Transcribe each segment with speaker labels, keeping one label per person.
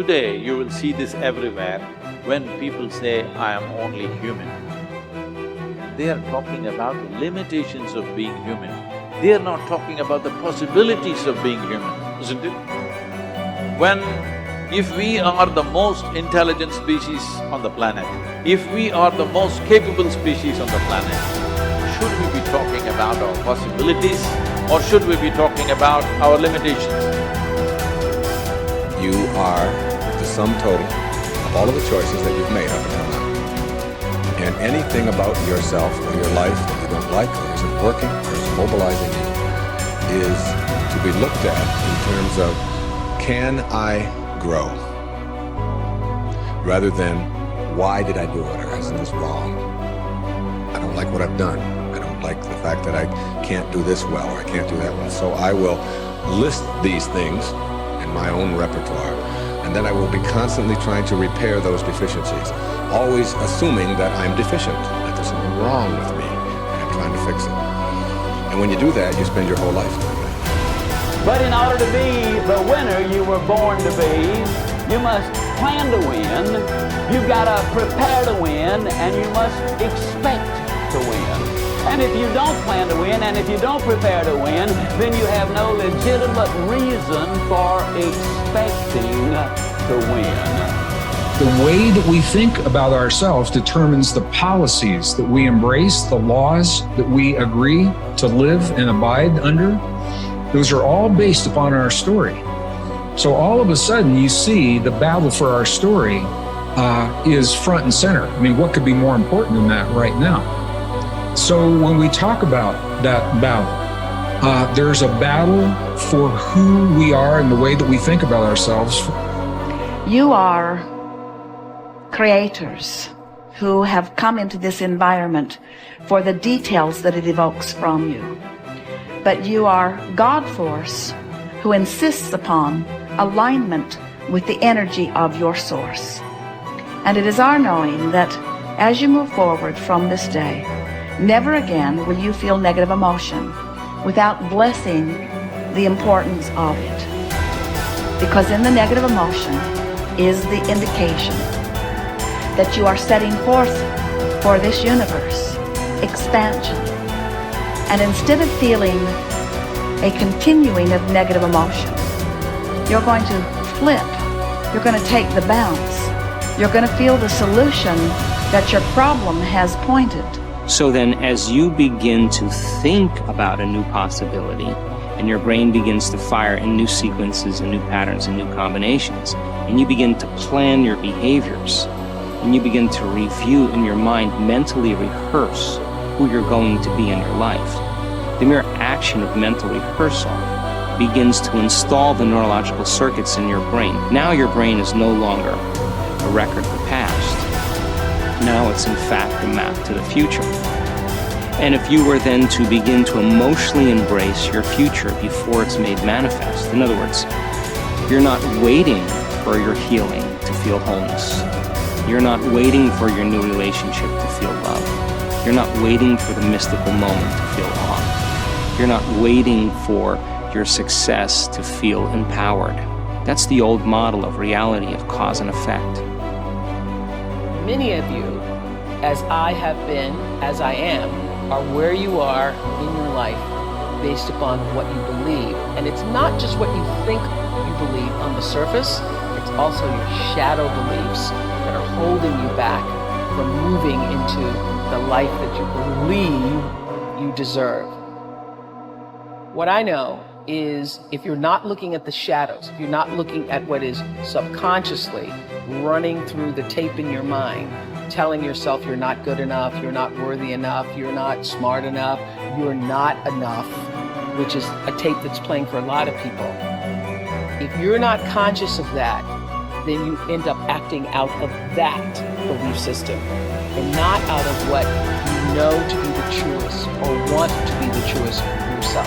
Speaker 1: today you will see this everywhere. When people say, I am only human, they are talking about the limitations of being human. They are not talking about the possibilities of being human, isn't it? If we are the most intelligent species on the planet, if we are the most capable species on the planet, should we be talking about our possibilities or should we be talking about our limitations?
Speaker 2: You are the sum total of all of the choices that you've made up until now. And anything about yourself or your life that you don't like or isn't working or is mobilizing you is to be looked at in terms of, can I grow? Rather than, why did I do it, or isn't this wrong? I don't like what I've done. I don't like the fact that I can't do this well or I can't do that well. So I will list these things in my own repertoire, and then I will be constantly trying to repair those deficiencies, always assuming that I'm deficient, that there's something wrong with me, and I'm trying to fix it. And when you do that, you spend your whole life doing that.
Speaker 3: But in order to be the winner you were born to be, you must plan to win, you've got to prepare to win, and you must expect to win. And if you don't plan to win, and if you don't prepare to win, then you have no legitimate reason for expecting to win.
Speaker 4: The way that we think about ourselves determines the policies that we embrace, the laws that we agree to live and abide under. Those are all based upon our story. So all of a sudden you see the battle for our story is front and center. I mean, what could be more important than that right now? So when we talk about that battle, there's a battle for who we are and the way that we think about ourselves.
Speaker 5: You are creators who have come into this environment for the details that it evokes from you. But you are God force who insists upon alignment with the energy of your source. And it is our knowing that as you move forward from this day, never again will you feel negative emotion without blessing the importance of it. Because in the negative emotion is the indication that you are setting forth for this universe expansion. And instead of feeling a continuing of negative emotion, you're going to flip. You're going to take the bounce. You're going to feel the solution that your problem has pointed.
Speaker 6: So then as you begin to think about a new possibility, and your brain begins to fire in new sequences and new patterns and new combinations, and you begin to plan your behaviors, and you begin to review in your mind, mentally rehearse who you're going to be in your life. The mere action of mental rehearsal begins to install the neurological circuits in your brain. Now your brain is no longer a record of the past. Now it's in fact a map to the future. And if you were then to begin to emotionally embrace your future before it's made manifest, in other words, you're not waiting for your healing to feel wholeness. You're not waiting for your new relationship to feel love. You're not waiting for the mystical moment to feel awe. You're not waiting for your success to feel empowered. That's the old model of reality, of cause and effect.
Speaker 7: Many of you, as I have been, as I am, are where you are in your life based upon what you believe. And it's not just what you think you believe on the surface, it's also your shadow beliefs that are holding you back from moving into the life that you believe you deserve. What I know is if you're not looking at the shadows, if you're not looking at what is subconsciously running through the tape in your mind, telling yourself you're not good enough, you're not worthy enough, you're not smart enough, you're not enough, which is a tape that's playing for a lot of people. If you're not conscious of that, then you end up acting out of that belief system and not out of what you know to be the truest or want to be the truest for yourself.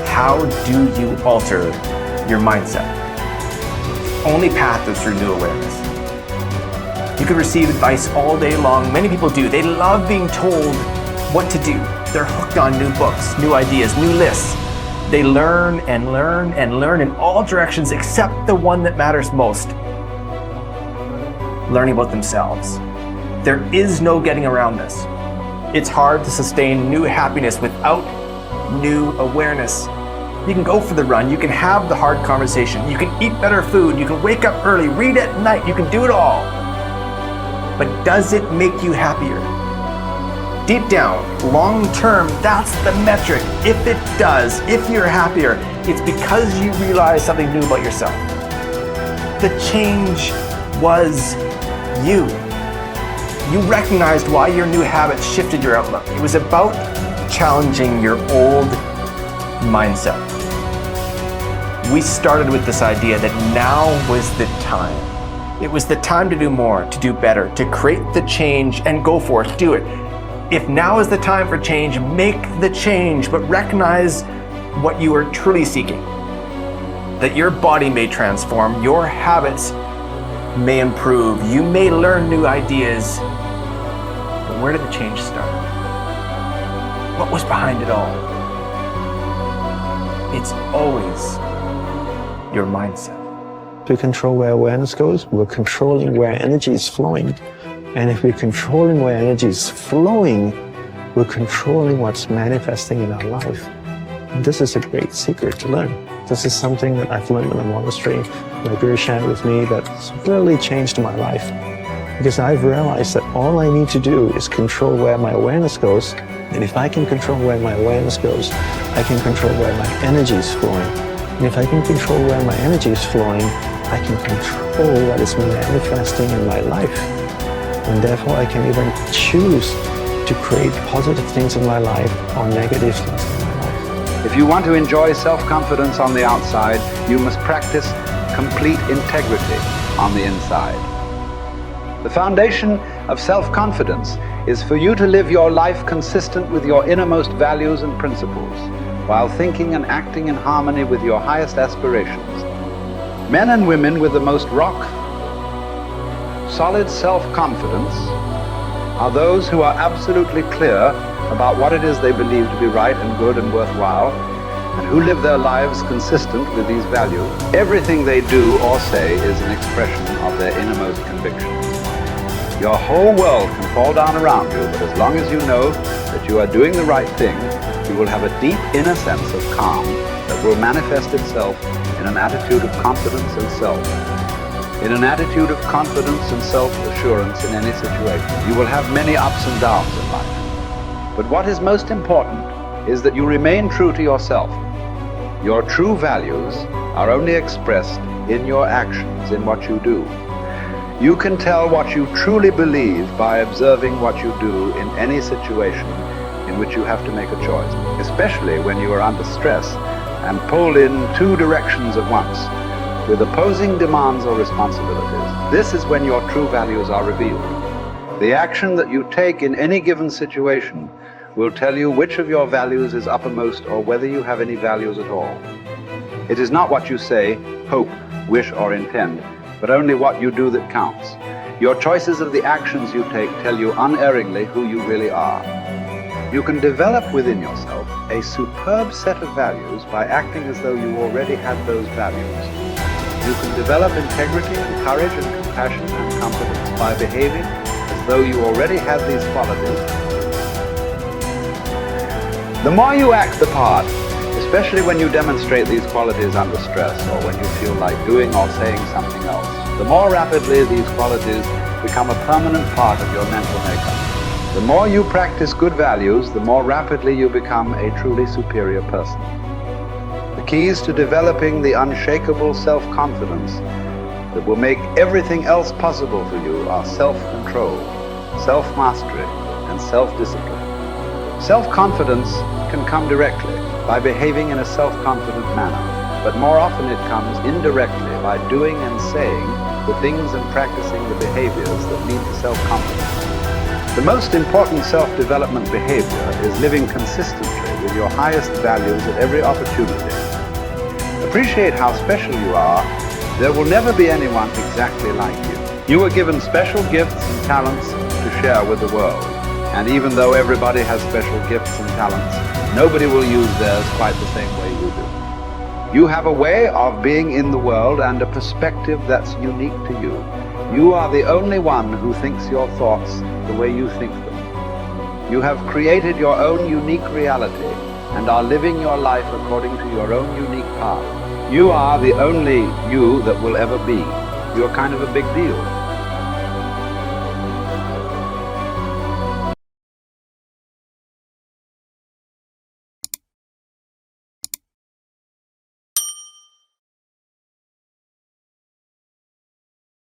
Speaker 8: How do you alter your mindset? The only path is through new awareness. You can receive advice all day long. Many people do. They love being told what to do. They're hooked on new books, new ideas, new lists. They learn and learn and learn in all directions except the one that matters most. Learning about themselves. There is no getting around this. It's hard to sustain new happiness without new awareness. You can go for the run, you can have the hard conversation, you can eat better food, you can wake up early, read at night, you can do it all. But does it make you happier? Deep down, long term, that's the metric. If it does, if you're happier, it's because you realize something new about yourself. The change was you. You recognized why your new habits shifted your outlook. It was about challenging your old mindset. We started with this idea that now was the time. It was the time to do more, to do better, to create the change and go for it, do it. If now is the time for change, make the change, but recognize what you are truly seeking. That your body may transform, your habits may improve, you may learn new ideas, but where did the change start? What was behind it all? It's always your mindset.
Speaker 9: To control where awareness goes, we're controlling where energy is flowing. And if we're controlling where energy is flowing, we're controlling what's manifesting in our life. And this is a great secret to learn. This is something that I've learned in the monastery. My guru shared with me that's really changed my life. Because I've realized that all I need to do is control where my awareness goes. And if I can control where my awareness goes, I can control where my energy is flowing. And if I can control where my energy is flowing, I can control what is manifesting in my life. And therefore I can even choose to create positive things in my life or negative things in my life.
Speaker 10: If you want to enjoy self-confidence on the outside, you must practice complete integrity on the inside. The foundation of self-confidence is for you to live your life consistent with your innermost values and principles, while thinking and acting in harmony with your highest aspirations. Men and women with the most solid self-confidence are those who are absolutely clear about what it is they believe to be right and good and worthwhile, and who live their lives consistent with these values. Everything they do or say is an expression of their innermost convictions. Your whole world can fall down around you, but as long as you know that you are doing the right thing, you will have a deep inner sense of calm that will manifest itself in an attitude of confidence and self. In an attitude of confidence and self-assurance in any situation. You will have many ups and downs in life. But what is most important is that you remain true to yourself. Your true values are only expressed in your actions, in what you do. You can tell what you truly believe by observing what you do in any situation in which you have to make a choice, especially when you are under stress and pulled in two directions at once, with opposing demands or responsibilities. This is when your true values are revealed. The action that you take in any given situation will tell you which of your values is uppermost or whether you have any values at all. It is not what you say, hope, wish, or intend, but only what you do that counts. Your choices of the actions you take tell you unerringly who you really are. You can develop within yourself a superb set of values by acting as though you already had those values. You can develop integrity and courage and compassion and confidence by behaving as though you already had these qualities. The more you act the part, especially when you demonstrate these qualities under stress or when you feel like doing or saying something else, the more rapidly these qualities become a permanent part of your mental makeup. The more you practice good values, the more rapidly you become a truly superior person. The keys to developing the unshakable self-confidence that will make everything else possible for you are self-control, self-mastery, and self-discipline. Self-confidence can come directly by behaving in a self-confident manner, but more often it comes indirectly by doing and saying the things and practicing the behaviors that lead to self-confidence. The most important self-development behavior is living consistently with your highest values at every opportunity. Appreciate how special you are. There will never be anyone exactly like you. You are given special gifts and talents to share with the world. And even though everybody has special gifts and talents, nobody will use theirs quite the same way you do. You have a way of being in the world and a perspective that's unique to you. You are the only one who thinks your thoughts the way you think them. You have created your own unique reality and are living your life according to your own unique path. You are the only you that will ever be. You're kind of a big deal.